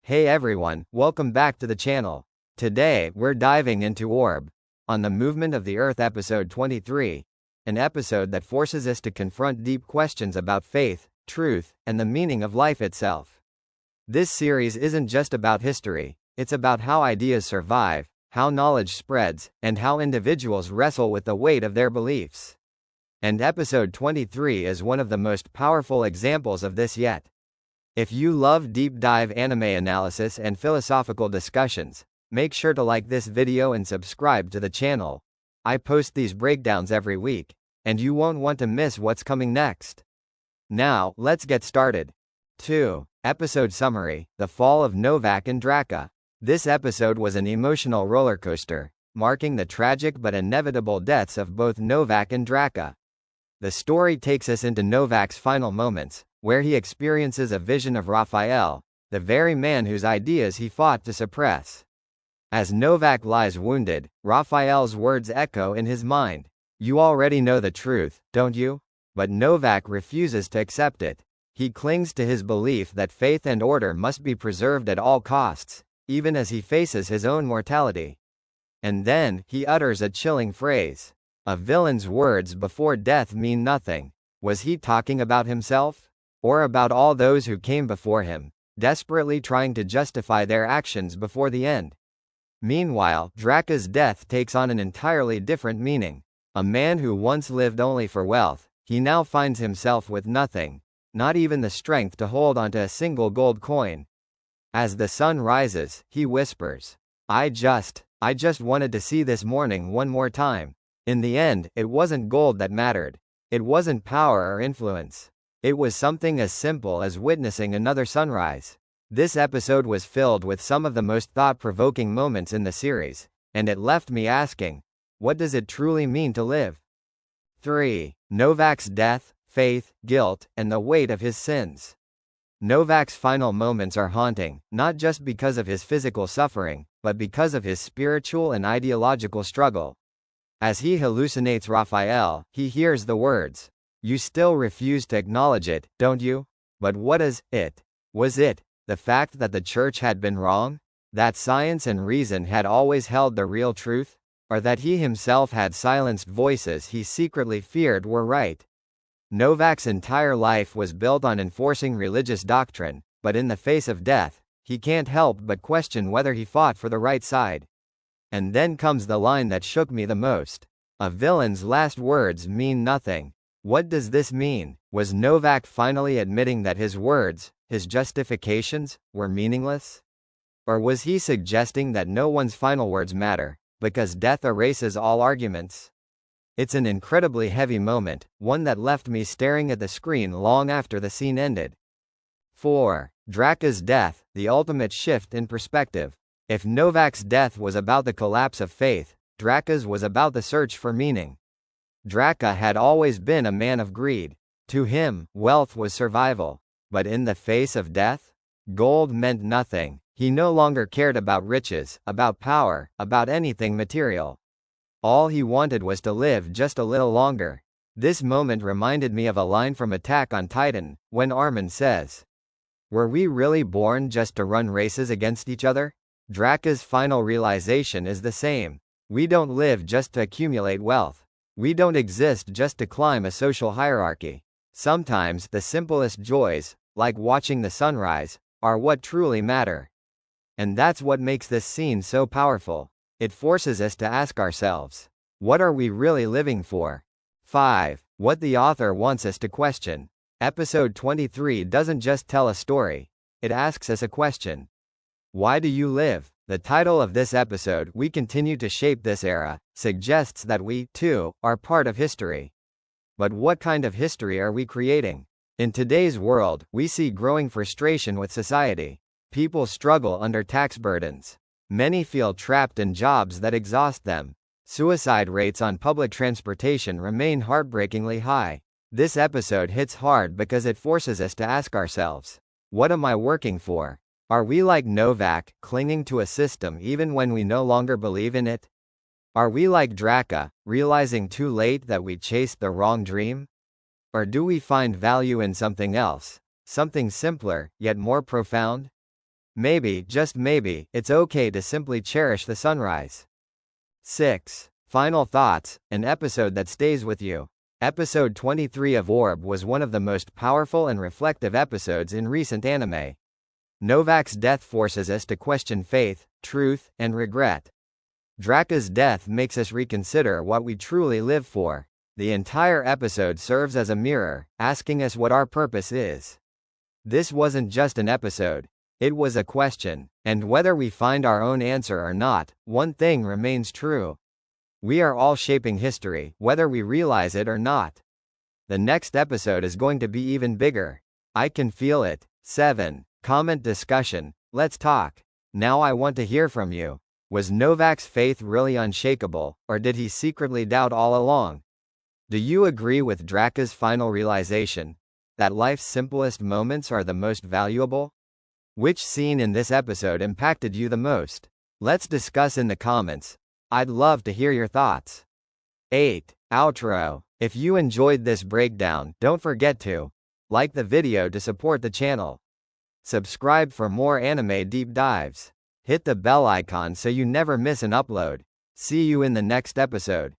Hey everyone, welcome back to the channel. Today, we're diving into Orb, on the Movement of the Earth episode 23, an episode that forces us to confront deep questions about faith, truth, and the meaning of life itself. This series isn't just about history, it's about how ideas survive, how knowledge spreads, and how individuals wrestle with the weight of their beliefs. And episode 23 is one of the most powerful examples of this yet. If you love deep dive anime analysis and philosophical discussions, make sure to like this video and subscribe to the channel. I post these breakdowns every week, and you won't want to miss what's coming next. Now, let's get started. 2. Episode Summary: The Fall of Novak and Draka. This episode was an emotional rollercoaster, marking the tragic but inevitable deaths of both Novak and Draka. The story takes us into Novak's final moments, where he experiences a vision of Raphael, the very man whose ideas he fought to suppress. As Novak lies wounded, Raphael's words echo in his mind. "You already know the truth, don't you?" But Novak refuses to accept it. He clings to his belief that faith and order must be preserved at all costs, even as he faces his own mortality. And then, he utters a chilling phrase. A villain's words before death mean nothing. Was he talking about himself? Or about all those who came before him, desperately trying to justify their actions before the end? Meanwhile, Draka's death takes on an entirely different meaning. A man who once lived only for wealth, he now finds himself with nothing, not even the strength to hold onto a single gold coin. As the sun rises, he whispers, I just wanted to see this morning one more time." In the end, it wasn't gold that mattered. It wasn't power or influence. It was something as simple as witnessing another sunrise. This episode was filled with some of the most thought-provoking moments in the series, and it left me asking, what does it truly mean to live? 3. Novak's death, faith, guilt, and the weight of his sins. Novak's final moments are haunting, not just because of his physical suffering, but because of his spiritual and ideological struggle. As he hallucinates Raphael, he hears the words, "You still refuse to acknowledge it, don't you?" But what is it? Was it the fact that the church had been wrong? That science and reason had always held the real truth? Or that he himself had silenced voices he secretly feared were right? Novak's entire life was built on enforcing religious doctrine, but in the face of death, he can't help but question whether he fought for the right side. And then comes the line that shook me the most. A villain's last words mean nothing. What does this mean? Was Novak finally admitting that his words, his justifications, were meaningless? Or was he suggesting that no one's final words matter, because death erases all arguments? It's an incredibly heavy moment, one that left me staring at the screen long after the scene ended. 4. Draka's death, the ultimate shift in perspective. If Novak's death was about the collapse of faith, Draka's was about the search for meaning. Draka had always been a man of greed. To him, wealth was survival. But in the face of death, gold meant nothing. He no longer cared about riches, about power, about anything material. All he wanted was to live just a little longer. This moment reminded me of a line from Attack on Titan, when Armin says, "Were we really born just to run races against each other?" Draka's final realization is the same. We don't live just to accumulate wealth. We don't exist just to climb a social hierarchy. Sometimes the simplest joys, like watching the sunrise, are what truly matter. And that's what makes this scene so powerful. It forces us to ask ourselves, what are we really living for? 5. What the author wants us to question. Episode 23 doesn't just tell a story, it asks us a question. Why do you live? The title of this episode, "We Continue to Shape This Era," suggests that we, too, are part of history. But what kind of history are we creating? In today's world, we see growing frustration with society. People struggle under tax burdens. Many feel trapped in jobs that exhaust them. Suicide rates on public transportation remain heartbreakingly high. This episode hits hard because it forces us to ask ourselves, what am I working for? Are we like Novak, clinging to a system even when we no longer believe in it? Are we like Draka, realizing too late that we chased the wrong dream? Or do we find value in something else, something simpler, yet more profound? Maybe, just maybe, it's okay to simply cherish the sunrise. 6. Final thoughts, an episode that stays with you. Episode 23 of Orb was one of the most powerful and reflective episodes in recent anime. Novak's death forces us to question faith, truth, and regret. Draka's death makes us reconsider what we truly live for. The entire episode serves as a mirror, asking us what our purpose is. This wasn't just an episode. It was a question, and whether we find our own answer or not, one thing remains true. We are all shaping history, whether we realize it or not. The next episode is going to be even bigger. I can feel it. 7. Comment discussion. Let's talk. Now I want to hear from you. Was Novak's faith really unshakable, or did he secretly doubt all along? Do you agree with Draka's final realization that life's simplest moments are the most valuable? Which scene in this episode impacted you the most? Let's discuss in the comments. I'd love to hear your thoughts. 8. Outro. If you enjoyed this breakdown, don't forget to like the video to support the channel. Subscribe for more anime deep dives. Hit the bell icon so you never miss an upload. See you in the next episode.